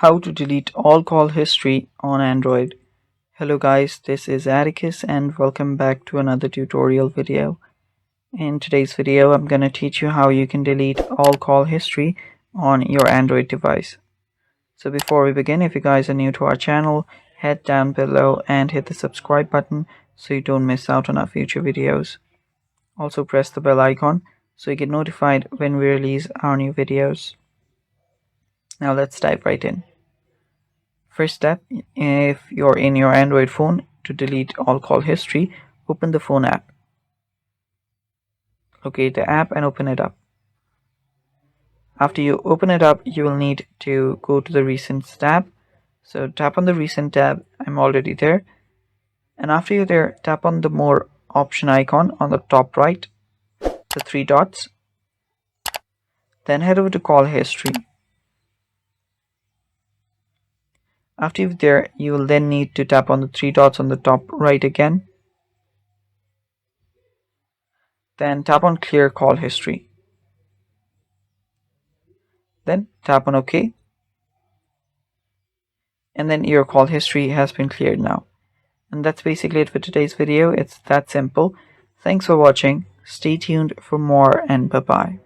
How to delete all call history on Android. Hello guys, this is Atticus and welcome back to another tutorial video. In today's video, I'm going to teach you how you can delete all call history on your Android device. So before we begin, if you guys are new to our channel, head down below and hit the subscribe button so you don't miss out on our future videos. Also press the bell icon so you get notified when we release our new videos. Now let's dive right in. First step, if you're in your Android phone, to delete all call history, open the phone app. Locate the app and open it up. After you open it up, you will need to go to the Recents tab. So tap on the Recent tab. I'm already there. And after you're there, tap on the More option icon on the top right, the three dots. Then head over to Call History. After you're there, you will then need to tap on the three dots on the top right again. Then tap on Clear Call History. Then tap on OK. And then your call history has been cleared now. And that's basically it for today's video. It's that simple. Thanks for watching. Stay tuned for more and bye-bye.